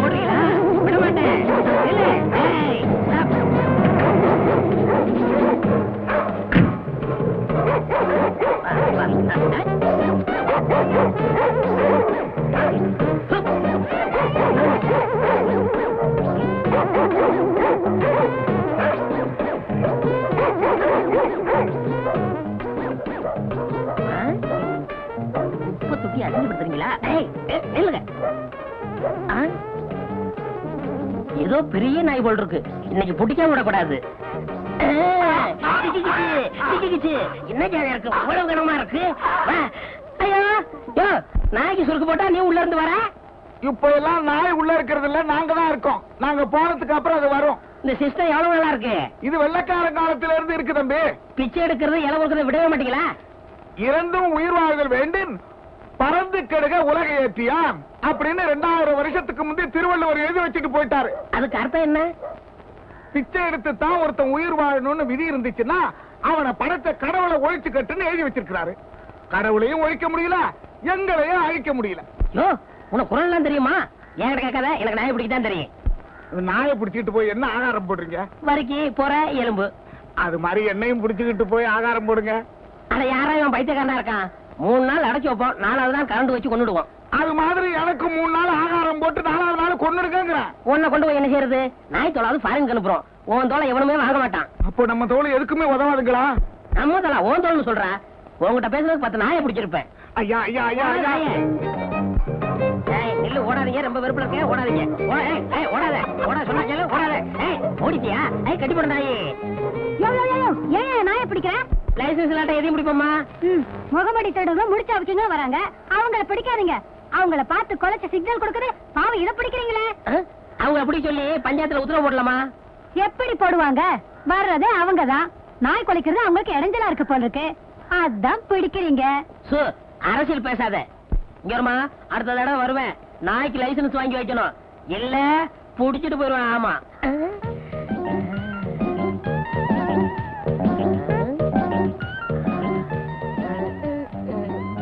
ஓடுறீங்களா? விட மாட்டேன். துப்பி அடிஞ்சுடுறீங்களா? ஏதோ பெரிய நாய் போல் இருக்கு. இன்னைக்கு பிடிக்காம விடக்கூடாது. என்ன ஜாலியா இருக்கு, அவ்வளவு கனமா இருக்கு. ஐயோ நாய்க்கு சுருக்கு போட்டா நீ உள்ள இருந்து வர. இப்ப எல்லாம் நாய் உள்ள இருக்கிறது இல்ல, நாங்க தான் இருக்கோம். நாங்க போனதுக்கு அப்புறம் அது வரும். இந்த சிஸ்டம் எவ்வளவு நல்லா இருக்கு. இது வெள்ளக்கார காலத்துல இருந்து இருக்கு தம்பி. பிச்சை எடுக்கிறது இலை கொடுக்கறத விடவே மாட்டீங்களா? இறந்தும் உயிர் வாழ்தல் வேண்டும், பறந்து கெடுக உலக ஏற்றியான் அப்படின்னு 2000 வருஷத்துக்கு முந்தைய திருவள்ளுவர் எழுதி வச்சுட்டு போயிட்டாரு. அதுக்கு அர்த்தம் என்ன? பிச்சை எடுத்து தான் ஒருத்தன் உயிர் வாழணும்னு விதி இருந்துச்சுன்னா அவனை படைத்த கடவுளை ஒழிச்சு கட்டுன்னு எழுதி வச்சிருக்கிறாரு. கடவுளையும் ஒழிக்க முடியல, எங்களையும் அழிக்க முடியல. யோ உனக்கு குரல் எல்லாம் தெரியுமா? ஏன் கேட்காத, எனக்கு நாயை பிடிக்கதான் தெரியும். நாயை பிடிச்சிட்டு போய் என்ன ஆகாரம் போடுறீங்க? வரைக்கு போற எலும்பு. அது மாதிரி என்னையும் பிடிச்சுக்கிட்டு போய் ஆகாரம் போடுங்க. ஆனா யாராயும் பைத்தியக்காரனா இருக்கான். 3 நாள் அடைச்சு வைப்போம், 4வது நாள் கரண்ட் வச்சு கொண்டுடுவோம். அது மாதிரி எனக்கு 3 நாள் ஆகாரம் போட்டு 4வது நாள் கொண்டுடுங்க. உன்னை கொண்டு போய் என்ன செய்யறது? நாய் தோளாவது ஃபாரின் அனுப்புறோம். உன் தோலை எவனுமே வாங்க மாட்டான். அப்போ நம்ம தோல் எதுக்குமே உதவாதுங்களா? நம்ம தோலா உன் தோல்னு சொல்ற. உங்ககிட்ட பேசுறதுக்கு 10 நாயை பிடிச்சிருப்பேன். ஐயா ஐயா ஐயா ஐயா இல்ல ஓடாதீங்க, ரொம்ப வெறுப்புல இருக்க. ஓடாதீங்க, ஓடாத, ஓட சொன்னா கேளு, ஓடாத. ஓடிட்டியா? கட்டி போட நாயே. ஏன் நாயை பிடிக்கிற? லைசன்ஸ் இல்லாட்ட எதையும் பிடிப்போமா? முகமடி தேடுங்க முடிச்சா வைக்கீங்க வராங்க. அவங்கள பிடிக்காதீங்க. அவங்கள பார்த்து கொலைச்ச சிக்னல் கொடுக்குது. பாவம் இதை பிடிக்கிறீங்களே. அவங்க அப்படி சொல்லி பஞ்சாயத்துல உத்தரவு போடலாமா? எப்படி போடுவாங்க? வர்றதே அவங்கதான். நாய் கொலைக்கிறது அவங்களுக்கு இடைஞ்சலா இருக்கு போல இருக்கு. அதான் பிடிக்கிறீங்க. அரசியல் பேசாத. இங்க வருமா, அடுத்த தடவை வருவேன். நாய்க்கு லைசன்ஸ் வாங்கி வைக்கணும், இல்ல புடிச்சிட்டு போயிருவேன். ஆமா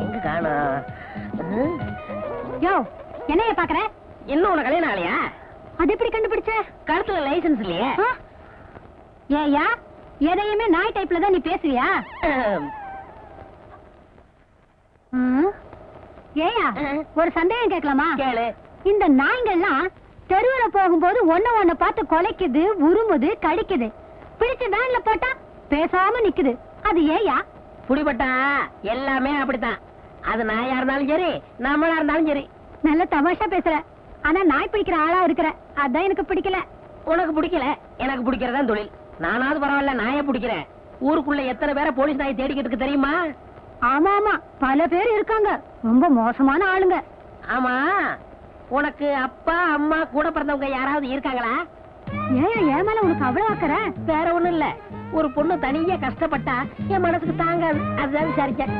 எங்க காணோம்? யோ என்னைய பாக்குற? இன்னும் உனக்கு கல்யாணம் ஆலையா? அது எப்படி கண்டுபிடிச்ச? கழுத்துல லைசன்ஸ் இல்லையே. ஏயா எதையுமே நாய் டைப்ல தான் நீ பேசுவியா? ஏயா ஒரு சந்தேகம் கேட்கலாமா? கேளு. இந்த நாய்கள்லாம் தெருவுல போகும்போது ஒண்ணு பார்த்து கொலைக்குது, உருமுது, கடிக்குது. பிடிச்சு வேன்ல போட்டா பேசாம நிக்குது. அது ஏயா? புடிபட்டா எல்லாமே அப்படித்தான். அது நாயா இருந்தாலும் சரி, நம்மளா இருந்தாலும் சரி. நல்ல தமாஷா பேசுற. ஆனா நாய் பிடிக்கிற ஆளா இருக்கிற, அதான் எனக்கு பிடிக்கல. உனக்கு பிடிக்கல, எனக்கு பிடிக்கிறதான் தொழில். நானாவது பரவாயில்ல, நாயை பிடிக்கிறேன். ஊருக்குள்ள எத்தனை பேரை போலீஸ் நாயை தேடிக்கிட்டு இருக்கு தெரியுமா? ஆமா ஆமா, பல பேர் இருக்காங்க. ரொம்ப மோசமான ஆளுங்க. ஆமா, உனக்கு அப்பா அம்மா கூட பிறந்தவங்க யாராவது இருக்காங்களா? ஏன் ஏன் மேல உனக்கு அவ்வளவு ஆக்கற? வேற ஒண்ணும் இல்ல, ஒரு பொண்ணு தனியா கஷ்டப்பட்டா என் மனசுக்கு தாங்காது, அதுதான் விசாரிச்சேன்.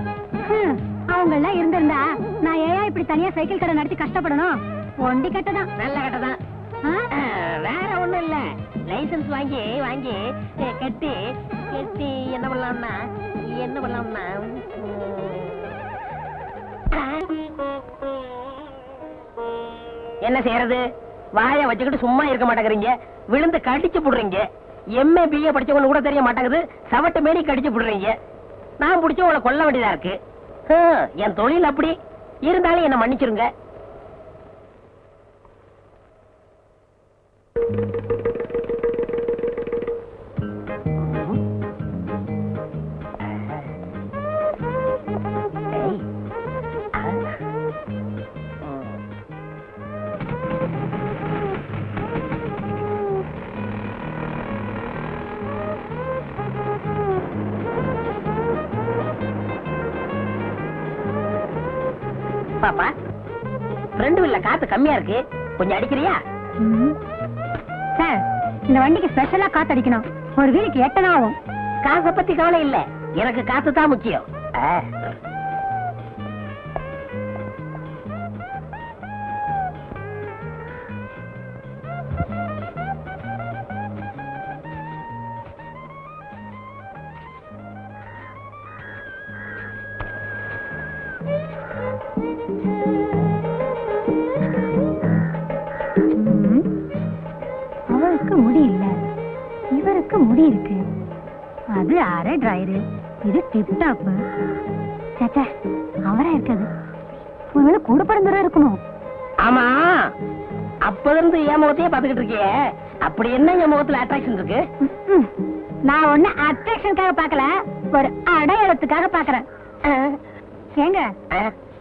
அவங்க எல்லாம் இருந்திருந்தா நான் ஏன் இப்படி தனியா சைக்கிள் கடை நடத்தி கஷ்டப்படணும்? ஒண்டி கட்டதான். நல்ல கட்டதான். வேற ஒண்ணும் இல்ல, லைசன்ஸ் வாங்கி வாங்கி கட்டி கட்டி என்ன பண்ணலாம்னா என்ன செய்யறது? வாய வச்சுக்கிட்டு சும்மா இருக்க மாட்டேங்கிறீங்க, விழுந்து கடிச்சு புடுறீங்க. எம்ஏ பிஏ படிச்சவங்க கூட தெரிய மாட்டேங்குது, சவட்டு மேடி கடிச்சு புடுறீங்க. நான் பிடிச்ச உங்களை கொல்ல வேண்டியதா இருக்கு. என் தொழில் அப்படி இருந்தாலும் என்ன மன்னிச்சிருங்க. பாப்பா, ஃப்ரெண்டு வீல்ல காத்து கம்மியா இருக்கு, கொஞ்சம் அடிக்கிறியா? சார், இந்த வண்டிக்கு ஸ்பெஷலா காத்து அடிக்கணும். ஒரு வீலுக்கு 8 ஆகும். காசை பத்தி கவலை இல்ல, எனக்கு காத்து தான் முக்கியம். அவருக்கு முடி இல்ல, இவருக்கு முடி இருக்கு. அது அரை டிரைரு, இது டிப் டாப். சேச்சே, அவரா இருக்காது. ஒருவேளை கூட பிறந்தவரா இருக்கணும். ஆமா, அப்ப இருந்து என் முகத்தையே பாத்துக்கிட்டு இருக்கியே, அப்படி என்ன என் முகத்துல அட்ராக்ஷன் இருக்கு? நான் ஒண்ணு அட்ராக்ஷனுக்காக பாக்கல, ஒரு அடையாளத்துக்காக பாக்குறேன். ஏங்க,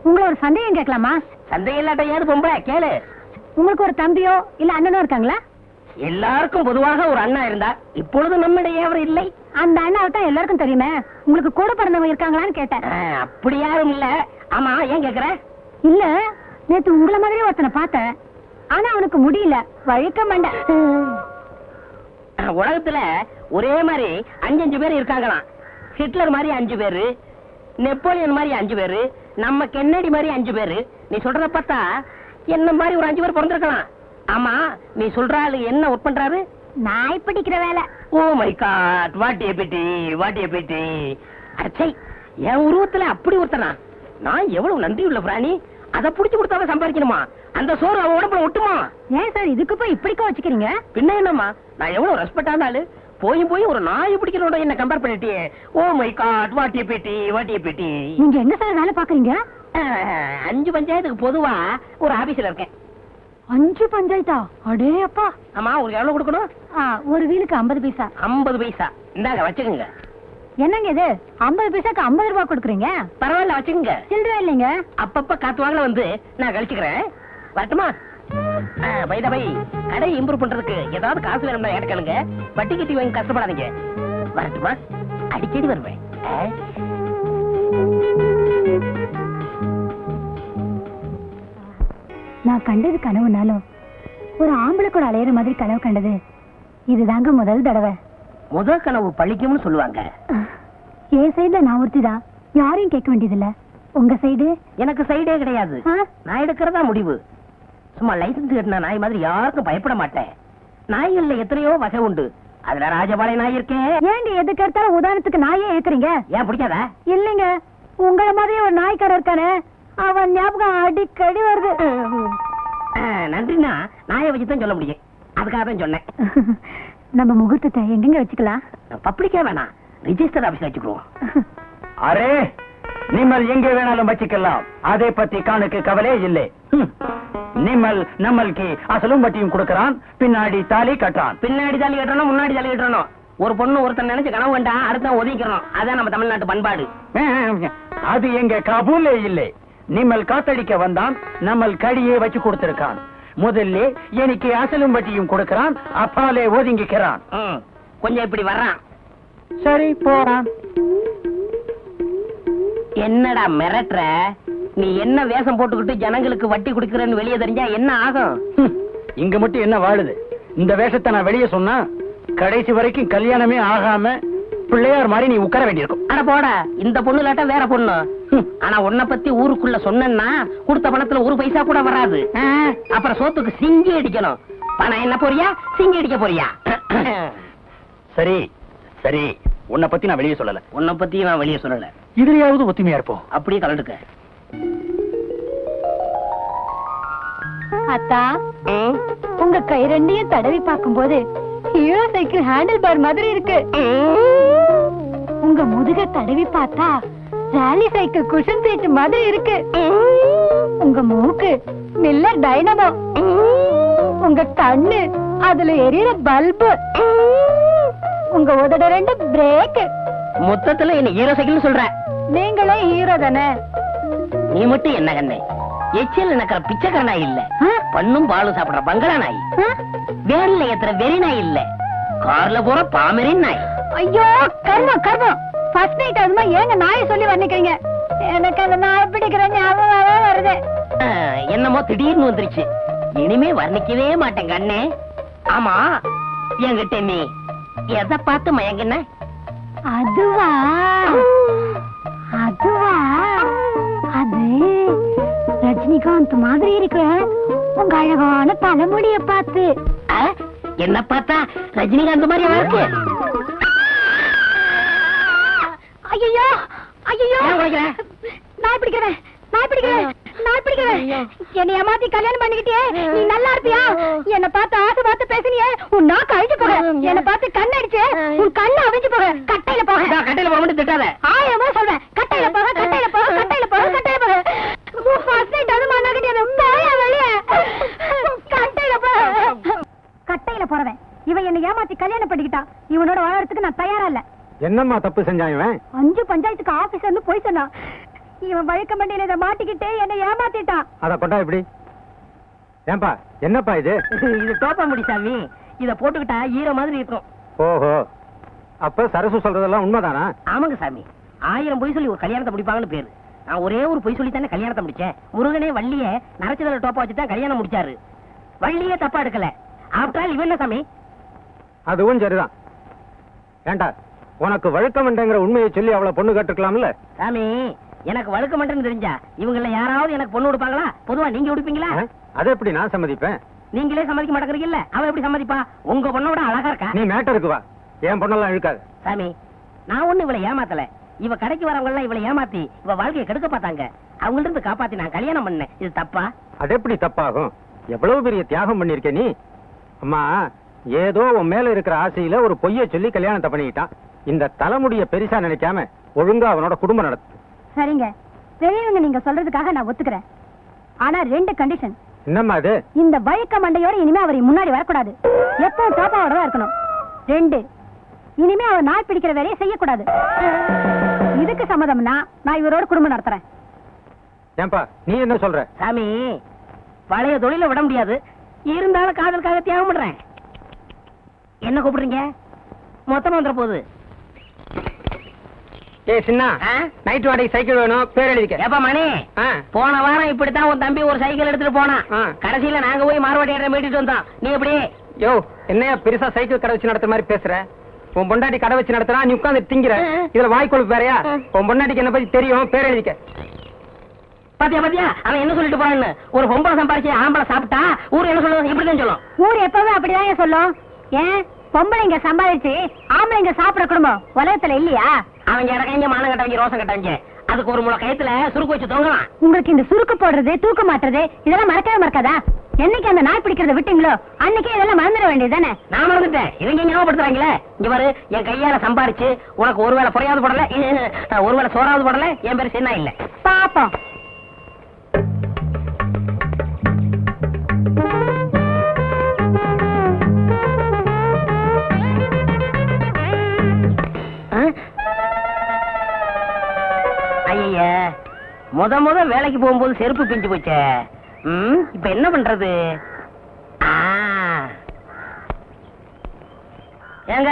உங்களை ஒரு சந்தேகம் கேட்கலாமா? சந்தேகம் இல்லாட்ட ஏது பொம்பளை கேளு. உங்களுக்கு ஒரு தம்பியோ இல்ல அண்ணனோ இருக்காங்களா? எல்லாருக்கும் பொதுவாக ஒரு அண்ணா இருந்தா, இப்பொழுது நம்மிடையே அவர் இல்லை. அந்த அண்ணாவை தான் எல்லாருக்கும் தெரியுமே. உங்களுக்கு கூட பிறந்தவங்க இருக்காங்களான்னு கேட்டேன். அப்படி யாரும் இல்ல. ஆமா, ஏன் கேக்குற? இல்ல, நேத்து உங்களை மாதிரி ஒருத்தனை பார்த்தேன். ஆனா அவனுக்கு முடியல, வழுக்க மண்ட. உலகத்துல ஒரே மாதிரி 5 பேர் இருக்காங்களாம். ஹிட்லர் மாதிரி 5 பேரு, நெப்போலியன் மாதிரி 5 பேரு, நம்ம கென்னடி மாதிரி 5 பேரு. நீ சொல்றத பார்த்தா என்ன மாதிரி ஒரு 5 பேர் பிறந்திருக்கலாம். ஆமா, நீ சொல்ற ஆளு என்ன ஒர்க் பண்றாரு? நாய் பிடிக்கிற வேலை. Oh my god, what a pity, what a pity. அச்சை, என் உருவத்துல அப்படி ஒருத்தனா? நான் எவ்வளவு நன்றி உள்ள பிராணி. அதை புடிச்சு கொடுத்தாலும் சம்பாதிக்கணுமா? அந்த சோறு அவன் உடம்புல ஒட்டுமா? ஏன் சார் இதுக்கு போய் இப்படிக்கா வச்சுக்கிறீங்க? பின்ன என்னம்மா, நான் எவ்வளவு ரெஸ்பெக்டான ஆளு. போய் ஒரு நாய் பிடிக்கிறோட என்ன கம்பேர் பண்ணிட்டியே. Oh my god, what a pity, what a pity. நீங்க என்ன சார் வேலை பாக்குறீங்க? 5 பஞ்சாயத்துக்கு பொதுவா ஒரு ஆபீஸ்ல இருக்கேன். 5 பஞ்சாயத்தா? அடே அப்பா. ஆமா, உங்களுக்கு எவ்வளவு கொடுக்கணும்? ஒரு வீலுக்கு 50 பைசா. 50 பைசா இந்தாங்க, வச்சுக்கோங்க. என்னங்க இது, 50 பைசாக்கு 50 ரூபாய் கொடுக்குறீங்க? பரவாயில்ல, வச்சுக்கோங்க. சில்லறை இல்லைங்க. அப்பப்ப காத்து வாங்கல வந்து நான் கழிச்சுக்கிறேன். வரட்டுமா? பைதா பை, கடை இம்ப்ரூவ் பண்றதுக்கு ஏதாவது காசு வேணும்னா என்கிட்ட கேளுங்க. வட்டி கட்டி வாங்கி கஷ்டப்படாதீங்க. வரட்டுமா? அடிக்கடி வருவேன். நான் கண்டது கனவுனாலும் ஒரு ஆம்பளை கூட அலையிற மாதிரி கனவு கண்டது இதுதாங்க முதல் தடவை. முதல் கனவு பழிக்கும்னு சொல்லுவாங்க. என் சைடுல நான் ஒருத்திதான், யாரையும் கேட்க வேண்டியதில்ல. உங்க சைடு? எனக்கு சைடே கிடையாது. நான் எடுக்கிறதா முடிவு. சும்மா லைசன்ஸ் கட்டின நாய் மாதிரி யாருக்கும் பயப்பட மாட்டேன். நாய்கள்ல எத்தனையோ வகை உண்டு. அதுல ராஜபாளைய நாய் இருக்கேன். ஏண்டி எதுக்கு எடுத்தாலும் உதாரணத்துக்கு நாயே ஏத்துறீங்க? ஏன் பிடிக்காதா? இல்லைங்க, உங்கள மாதிரி ஒரு நாய்க்காரர் இருக்கானே, அவன் ஞாபகம் அடிக்கடி வருது. நன்றினா நாயை வச்சுதான் சொல்ல முடியும். அதுக்காக தான் சொன்னேன். நம்ம முகூர்த்தத்தை எங்கெங்க வச்சுக்கலாம்? பப்ளிக்கா வேணாம், ரிஜிஸ்டர் ஆபீஸ்ல வச்சுக்குவோம். அரே, நிம்மல் எங்கே வேணாலும் வச்சுக்கலாம். அதை பத்தி காணுக்கு கவலை இல்லை. நிம்மல் நம்மளுக்கு அசலும் வட்டியும் கொடுக்கறான், பின்னாடி தாலி கட்டுறான். பின்னாடி தாலி கட்டணும், முன்னாடி தாலி கட்டணும். ஒரு பொண்ணு ஒருத்தன் நினைச்சு கனவு வேண்டா, அடுத்த ஒதுக்கிறோம். அதான் நம்ம தமிழ்நாட்டு பண்பாடு. அது எங்க கபூலே இல்லை. நிம்மல் காத்தடிக்க வந்தான், நம்மள் கடியே வச்சு கொடுத்திருக்கான். முதல்ல எனக்கு அசலும் வட்டியும் கொடுக்கறான், அப்பாலே ஒதுங்கிக்கிறான். கொஞ்சம் இப்படி வர்றான். சரி, போறான். என்னடா மிரட்டுற? நீ என்ன வேஷம் போட்டுக்கிட்டு ஜனங்களுக்கு வட்டி குடுக்கறன்னு வெளியே தெரிஞ்சா என்ன ஆகும்? இங்க மட்டும் என்ன வாழுது? இந்த வேஷத்தை நான் வெளியே சொன்னா கடைசி வரைக்கும் கல்யாணமே ஆகாம பிள்ளையார் மாதிரி நீ உட்கார வேண்டியிருக்கும். அட போட, இந்த பொண்ணு இல்லாட்ட வேற பொண்ணு. ஆனா உன்னை பத்தி ஊருக்குள்ள சொன்னா கொடுத்த பணத்துல 1 பைசா கூட வராது. அப்புறம் சோத்துக்கு சிங்கி அடிக்கணும். பணம் என்ன போறியா, சிங்கி அடிக்க போறியா? சரி சரி, உன்னை பத்தி நான் வெளியே சொல்லல. உன்னை பத்தி நான் வெளியே சொல்லல. இதுலயாவது ஒத்துமையா இருப்போம். அப்படியே கலந்துக்க. அத்தா, உங்க கை ரெண்டையும் தடவி பார்க்கும்போது ஹீரோ சைக்கிள் ஹேண்டில் பார் மாதிரி இருக்கு. உங்க முதுக தடவி பார்த்தா ராலி சைக்கிள் குஷன் சீட் மாதிரி இருக்கு. உங்க மூக்கு மில்லர் டைனமோ. உங்க கண்ணு அதுல எரியற பல்பு. உங்க உதட 2 பிரேக். மொத்தத்துல என்ன ஹீரோ சைக்கிள் சொல்ற? நீங்களே ஹீரோ தானே? நீ மட்டும் என்ன கண்ணே, எச்சில் எனக்கு பிச்சைக்கார நாய் இல்ல, பண்ணும் பாலும் சாப்பிடுற பங்களா நாய், வேன்ல ஏத்துற வெறி நாய் இல்ல, கார்ல போற பாமரின் நாய். ஐயோ கர்மம் கர்மம், ஃபர்ஸ்ட் நைட் அதுமா ஏங்க நாயை சொல்லி வர்ணிக்கிறீங்க? எனக்கு அந்த நாய் பிடிக்கிற ஞாபகமாவே வருது. என்னமோ திடீர்னு வந்துருச்சு. இனிமே வர்ணிக்கவே மாட்டேன் கண்ணே. ஆமா, என்கிட்ட நீ எதை பார்த்து மயங்கின? அதுவா அதுவா அது ரஜினிகாந்த் மாதிரி இருக்கு உங்க அழகான தலைமுடிய பார்த்து. என்ன பார்த்தா ரஜினிகாந்த் மாதிரி இருக்கு? ஐயோ ஐயோ, ஏன் குறைக்கிற? நாய் பிடிக்கிறேன் நாய் பிடிக்கிறேன் நாய் பிடிக்கிறேன். என்னை ஏமாத்தி கல்யாணம் பண்ணிக்கிட்டே நீ நல்லா இருப்பியா? என்ன பார்த்து ஆசை பார்த்து பேசினியே, உன் நாக்கு அழிஞ்சு போக. என்ன பார்த்து கண்ணு அடிச்சு உன் கண்ணு அவிஞ்சு போக. கட்டையில போக. கட்டையில போக மட்டும் திட்டாத. 1000 முறை சொல்றேன். கட்டையில போக, கட்டையில போக, கட்டையில போக, கட்டையில போக. ஃபர்ஸ்ட் நைட் அது மண்ணா கிட்டியது. போயா வெளியே. கட்டையில போக. கட்டையில போறவன் இவன் என்ன ஏமாத்தி கல்யாணம் பண்ணிக்கிட்டா. இவனோட வாழறதுக்கு நான் தயாரா இல்ல. என்னம்மா தப்பு செஞ்சான் இவன்? 5 பஞ்சாயத்துக்கு ஆபீசர்னு போய் சொன்னான். இவன் வழக்க மண்டியில இதை மாட்டிக்கிட்டு என்ன ஏமாத்திட்டான். அத கொண்டா இப்படி. ஏன்பா என்னப்பா இது? இது டோப்பா முடி சாமி. இத போட்டுக்கிட்டா ஈர மாதிரி இருக்கும். ஓஹோ, அப்ப சரசு சொல்றதெல்லாம் உண்மைதானா? ஆமாங்க சாமி. 1000 பொய் சொல்லி ஒரு கல்யாணத்தை முடிப்பாங்கன்னு பேரு. நான் ஒரே ஒரு பொய் சொல்லி தானே கல்யாணத்தை முடிச்சேன். முருகனே வள்ளிய நரச்சதல டோப்பா வச்சு தான் கல்யாணம் முடிச்சாரு. வள்ளியே தப்பா எடுக்கல. ஆஃப்டர் ஆல் இவன் என்ன சாமி? அதுவும் சரிதான். ஏண்டா உனக்கு வழக்கமண்டங்கிற உண்மையை சொல்லி அவளை பொண்ணு கேட்டுக்கலாம்ல? சாமி, எனக்கு வழுக்க மாட்டேன்னு தெரிஞ்சா இவங்கள யாராவது எனக்கு பொண்ணு கொடுப்பாங்களா? பொதுவா நீங்க கொடுப்பீங்களா? அதை எப்படி நான் சம்மதிப்பேன்? நீங்களே சம்மதிக்க மாட்டேங்கிறீங்கல்ல, அவ எப்படி சம்மதிப்பா? உங்க பொண்ணோட அழகா இருக்கா. நீ மேட்டருக்கு வா. என் பொண்ணெல்லாம் இழுக்காது. சாமி, நான் ஒண்ணு இவளை ஏமாத்தல. இவ கடைக்கு வரவங்க எல்லாம் இவளை ஏமாத்தி இவ வாழ்க்கையை கெடுக்க பார்த்தாங்க. அவங்கள்ட்ட இருந்து காப்பாத்தி நான் கல்யாணம் பண்ணேன். இது தப்பா? அது எப்படி தப்பாகும்? எவ்வளவு பெரிய தியாகம் பண்ணிருக்க நீ. அம்மா, ஏதோ உன் மேல இருக்கிற ஆசையில ஒரு பொய்ய சொல்லி கல்யாணத்தை பண்ணிக்கிட்டான். இந்த தலைமுடிய பெருசா நினைக்காம ஒழுங்கா அவனோட குடும்பம் நடத்து. சரிங்க, பெரியவங்க நீங்க சொல்றதுக்காக நான் ஒத்துக்கிறேன். ஆனா 2 கண்டிஷன். என்னம்மா அது? இந்த வழுக்க மண்டையோட இனிமே அவர் முன்னாடி வரக்கூடாது. எப்பவும் டோப்பாவோட தான் இருக்கணும். 2, இனிமே அவர் நாய் பிடிக்கிற வேலையை செய்யக்கூடாது. இதுக்கு சம்மதம்னா நான் இவரோட குடும்பம் நடத்துறேன். ஏன்பா நீ என்ன சொல்ற? சாமி, பழைய தொழில விட முடியாது. இருந்தாலும் காதலுக்காக தியாகம் பண்றேன். என்ன கூப்பிடுறீங்க? மொத்தமா வந்துட போகுது. ஏய் சின்ன, நைட் வாடகை சைக்கிள் வேணும், பேர் எழுதிக்க. ஏப்பா மணி, போன வாரம் இப்படித்தான் உன் தம்பி ஒரு சைக்கிள் எடுத்துட்டு போனான். கடைசியில நாங்க போய் மார்வாடி இடம் மீட்டிட்டு வந்தோம். நீ எப்படி? யோ, என்னையா பெருசா சைக்கிள் கடை வச்சு நடத்துற மாதிரி பேசுற? உன் பொண்டாட்டி கடை வச்சு நடத்துறா, நீ உட்கார்ந்து திங்கிற. இதுல வாய்க்கொழுப்பு வேறையா? உன் பொண்டாட்டிக்கு என்ன பத்தி தெரியும், பேர் எழுதிக்க. பாத்தியா பாத்தியா, அவன் என்ன சொல்லிட்டு போறான்னு. ஒரு பொம்பளை சம்பாரிச்சு ஆம்பளை சாப்பிட்டா ஊர் என்ன சொல்லுவோம்? இப்படிதான் சொல்லும். ஊர் எப்பவும் அப்படிதான் சொல்லும். ஏன் பொம்பளைங்க சம்பாதிச்சு ஆம்பளைங்க சாப்பிட குடும்பம் உலகத்துல இல்லையா? அவங்க இடக்கங்க மானம் கட்டவங்க ரோசம் கட்டவங்க. அதுக்கு ஒரு முளை கயத்துல சுருக்கு வச்சு தொங்கலாம். உங்களுக்கு இந்த சுருக்கு போடுறது, தூக்க மாட்டுறது இதெல்லாம் மறக்கவே மறக்காதா? என்னைக்கு அந்த நாய் பிடிக்கிறத விட்டீங்களோ அன்னைக்கே இதெல்லாம் மறந்துட வேண்டியதுதானே? நான் மறந்துட்டேன். இவங்க ஞாபகப்படுத்துறாங்களே. இங்க பாரு, என் கையால சம்பாரிச்சு உனக்கு ஒருவேளை புறையாவது போடல, ஒருவேளை சோறாவது போடல. என் பேரு சின்ன இல்ல. பாப்போம். ஐயா, முத வேலைக்கு போகும்போது செருப்பு பிஞ்சு போச்சே. இப்ப என்ன பண்றது? ஏங்க,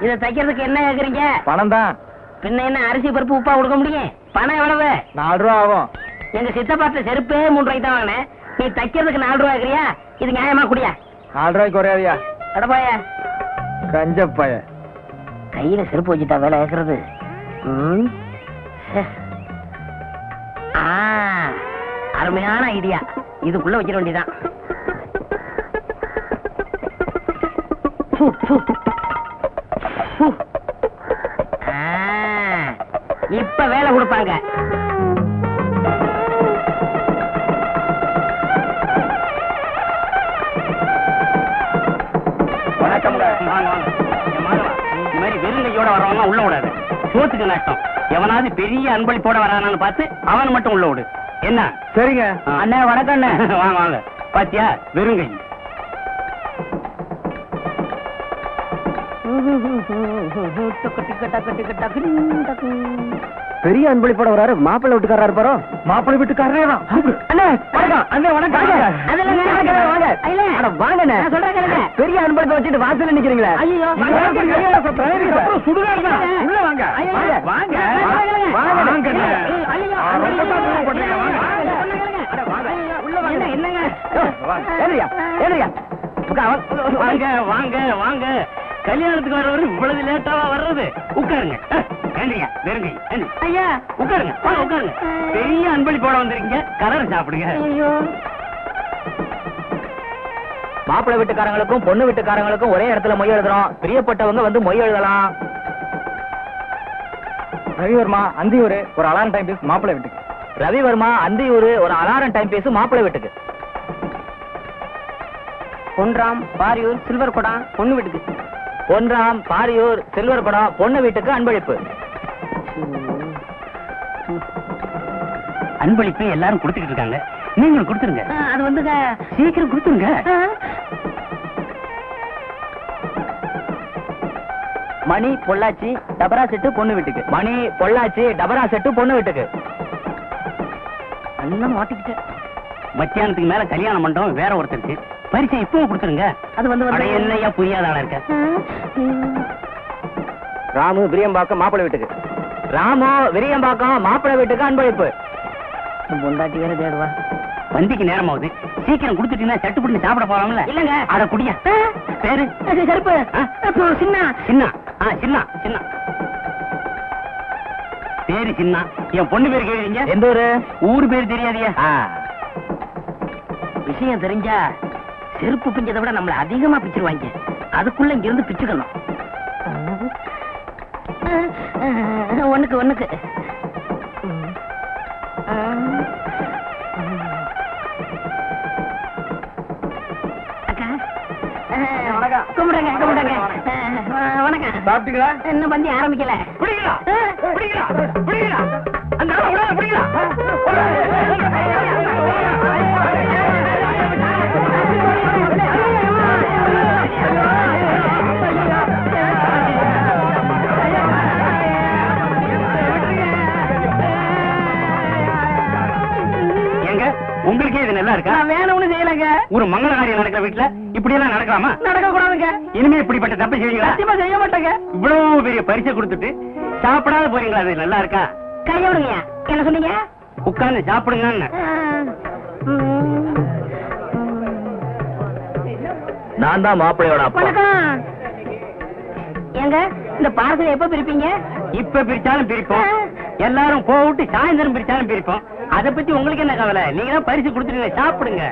இத தைக்கிறதுக்கு என்ன கேக்குறீங்க? பணம் தான். பின்ன என்ன அரிசி பருப்பு உப்பா கொடுக்க முடியும்? பணம் எவ்வளவு? 4 ரூபா ஆகும். எங்க சித்தப்பாட்ட செருப்பே 3 ரூபாய்க்கு தான் வாங்கினேன். நீ தைக்கிறதுக்கு 4 ரூபாய் கேக்குறியா? இது நியாயமா? குடியா. 4 ரூபாய்க்கு குறையாதியா? அடப்பாய கஞ்சப்பாய. கையில செருப்பு வச்சுட்டா வேலை கேக்குறது. அருமையான ஐடியா. இதுக்குள்ள வச்சிட வேண்டியதான். இப்ப வேலை கொடுப்பாங்க. வணக்கம். இந்த மாதிரி வெறுங்கையோட வரவங்க உள்ள விடாது. சோத்துக்கு நஷ்டம். எவனாவது பெரிய அன்பளிப்போட வரானான்னு பார்த்து அவன் மட்டும் உள்ள விடு. என்ன? சரிங்க அண்ணே. வணக்கம் அண்ணே. வாங்க வாங்க. பாத்தியா, வெறுங்கை. பெரிய அன்பளிப்போட வராரு. மாப்பிள்ளை வீட்டுக்காரா இருப்பாரோ? மாப்பிள்ளை வீட்டுக்காரரே தான். அண்ணே வணக்கம். அண்ணே வணக்கம். வாங்க. பெரிய அன்பளிப்பை வச்சுட்டு வாசல்ல நிக்கிறீங்களா? ஐயோ, சுடுகாடு உள்ள வாங்க. வாங்க வாங்க வாங்க வாங்க. கல்யாணத்துக்கு வர்றவரு இவ்வளவு லேட்டாவா வர்றது? உட்காருங்க. வெறுங்கை. ஐயா உட்காருங்க. உட்காருங்க. பெரிய அன்பளி போட வந்திருக்கீங்க. கலர் சாப்பிடுங்க. மாப்பிள்ளை வீட்டுக்காரங்களுக்கும் பொண்ணு வீட்டுக்காரங்களுக்கும் ஒரே இடத்துல மொய் எழுதுறோம். பிரியப்பட்டவங்க வந்து மொய் எழுதலாம். ரவிவர்மா, அந்தியூர், ஒரு அலாரம் டைம் பீஸ் மாப்பிள்ளை வீட்டுக்கு. ரவிவர்மா அந்தியூர் ஒரு அலாரம் டைம் பேசு மாப்பிள்ளை வீட்டுக்கு. பொன்ராம் பாரியூர் சில்வர் குடம் பொண்ணு வீட்டுக்கு. பொன்ராம் பாரியூர் சில்வர் படம் பொண்ணு வீட்டுக்கு அன்பளிப்பு. அன்பளிப்பு எல்லாரும் கொடுத்துக்கிட்டு இருக்காங்க, நீங்களும் கொடுத்துருங்க. அது வந்துங்க சீக்கிரம் கொடுத்துருங்க. மணி பொள்ளாச்சி டபரா செட்டு பொண்ணு வீட்டுக்கு. மணி பொள்ளாச்சி டபரா செட்டு பொண்ணு வீட்டுக்கு. எல்லாம் மாட்டிக்கிட்டேன். மத்தியானத்துக்கு மேல கல்யாண மண்டபம் வேற ஒருத்தருக்கு. பரிசை இப்போ கொடுத்துருங்க. அது வந்து அட என்னையா புரியாத ஆளா இருக்க. ராமு விரியம்பாக்கம் மாப்பிள்ளை வீட்டுக்கு. ராமு விரியம்பாக்கம் மாப்பிள்ளை வீட்டுக்கு அன்பளிப்பு. பொண்டாட்டி வேற தேடுவா. வந்திக்கு நேரமாவது, சீக்கிரம் கொடுத்துட்டீங்கன்னா சட்டு புடிச்சு சாப்பிட போறாங்கல்ல. இல்லங்க. அட குடியா. பேரு கருப்பு சின்ன சின்ன. சின்ன சின்ன பேரு சின்ன. என் பொண்ணு பேரு கேக்குறீங்க? எந்த ஊரு? ஊரு பேரு தெரியாதியா? விஷயம் தெரிஞ்சா செருப்பு பிஞ்சதை விட நம்மள அதிகமா பிச்சிருவாங்க. அதுக்குள்ள இங்க இருந்து பிச்சுக்கணும். ஒண்ணுக்கு கும்பிடுங்க. வணக்கம். சாப்பிட்டீங்களா? இன்னும் பந்தி ஆரம்பிக்கல. உங்களுக்கே இது நல்லா இருக்கா? நான் வேணும்னு செய்யலங்க. ஒரு மங்கள காரியம் நடக்கிற வீட்டுல இப்படி எல்லாம் நடக்கலாமா? நடக்க கூடாதுங்க. இனிமே இப்படிப்பட்ட தப்பு செய்வீங்களா? சத்தியமா செய்ய மாட்டேங்க. இவ்வளவு பெரிய பரிசை கொடுத்துட்டு சாப்பிடாத போறீங்களா? அது நல்லா இருக்கா? கைய விடுங்க. என்ன சொன்னீங்க? உட்கார்ந்து சாப்பிடுங்க. நான் தான் மாப்பிள்ளையோட அப்பா. வணக்கம். ஏங்க இந்த பார்சல் எப்ப பிரிப்பீங்க? இப்ப பிரிச்சாலும் பிரிப்போம், எல்லாரும் போட்டு சாயந்தரம் பிரிச்சாலும் பிரிப்போம். அத பத்தி உங்களுக்கு என்ன கவலை? நீங்க தான் பரிசு கொடுத்துருங்க, சாப்பிடுங்க.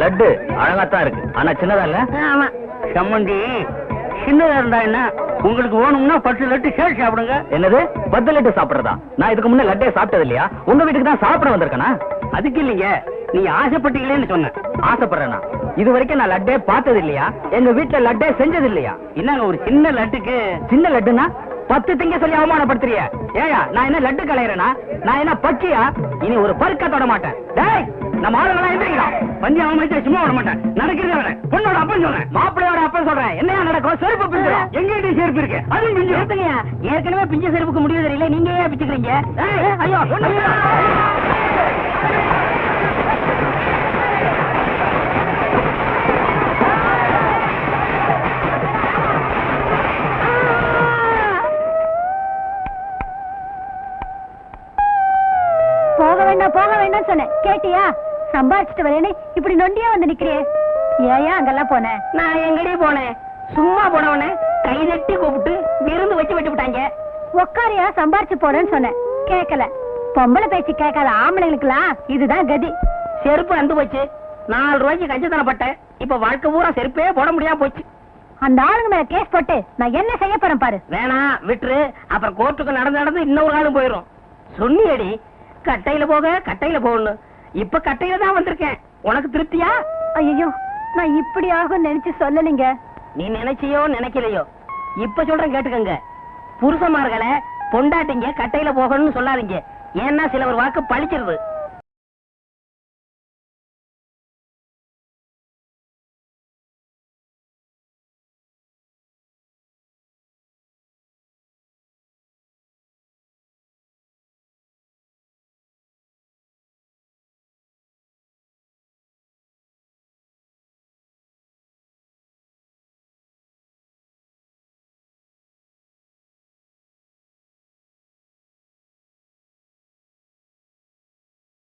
லட்டு அழகாத்தான் இருக்கு, ஆனா சின்னதா இல்ல. ஆமா. சம்மந்தி சின்னதா இருந்தா என்ன? உங்களுக்கு வேணும்னா 10 லட்டு சேர்த்து சாப்பிடுங்க. என்னது 10 லட்டு சாப்பிடுறதா? நான் இதுக்கு முன்ன லட்டே சாப்பிட்டது இல்லையா? உங்க வீட்டுக்கு தான் சாப்பிட வந்திருக்கேனா? அதுக்கு இல்லைங்க, நீங்க ஆசைப்பட்டீங்களேன்னு சொன்னேன். ஆசைப்படுறேனா? இது வரைக்கும் நான் லட்டே பார்த்தது இல்லையா? எங்க வீட்டுல லட்டே செஞ்சது இல்லையா? என்னங்க ஒரு சின்ன லட்டுக்கு? சின்ன லட்டுனா 10 திங்க சொல்லி அவமானப்படுத்துறிய? ஏயா நான் என்ன லட்டு கலையறேனா? நான் என்ன பச்சியா? இனி ஒரு பருக்க தொட மாட்டேன். டேய் நம்ம ஆளுங்களா எந்திரிங்களா? பந்தி அவமதிச்சா சும்மா விட மாட்டேன். நடக்கிறத விட பொண்ணோட அப்பன் சொல்றேன், மாப்பிள்ளையோட அப்பன் சொல்றேன். என்னையா நடக்கும்? செருப்பு பிஞ்சிரும். எங்கிட்ட செருப்பு இருக்கு, அதுவும் பிஞ்சு. ஏற்கனவே பிஞ்ச செருப்புக்கு முடிவு தெரியல, நீங்க ஏன் பிச்சுக்கிறீங்க? ஐயோ போக வேண்டாம் சொன்னேன், கேட்டியா? சம்பாதிச்சுட்டு வரேன்னு இப்படி நொண்டியா வந்து நிக்கிறியே. ஏயா அங்கெல்லாம் போனேன்? நான் எங்கடி போனேன்? சும்மா போனவன கை தட்டி கூப்பிட்டு விருந்து வச்சு விட்டு விட்டாங்க. உக்காரியா சம்பாரிச்சு போனேன்னு சொன்னேன், கேட்கல. பொம்பளை பேச்சு கேட்காத ஆம்பளைங்களுக்குலாம் இதுதான் கதி. செருப்பு அந்து போச்சு. 4 ரூபாய்க்கு கஞ்சத்தனப்பட்டேன். இப்ப வாழ்க்கை பூரா செருப்பே போட முடியாம போச்சு. அந்த ஆளுங்க மேல கேஸ் போட்டு நான் என்ன செய்ய போறேன் பாரு. வேணா விட்டுரு, அப்புறம் கோர்ட்டுக்கு நடந்து இன்னொரு ஆளும் போயிரும். சொன்னியடி கட்டையில போக கட்டையில போகணும். இப்ப கட்டையில தான் வந்திருக்கேன். உனக்கு திருப்தியா? ஐயோ நான் இப்படி ஆகும் நினைச்சு சொல்லலீங்க. நீ நினைச்சியோ நினைக்கலையோ, இப்ப சொல்றேன் கேட்டுக்கங்க. புருஷமார்களை பொண்டாட்டிங்க கட்டையில போகணும்னு சொல்லாதீங்க. ஏன்னா சில ஒரு வாக்கு பழிச்சிருது.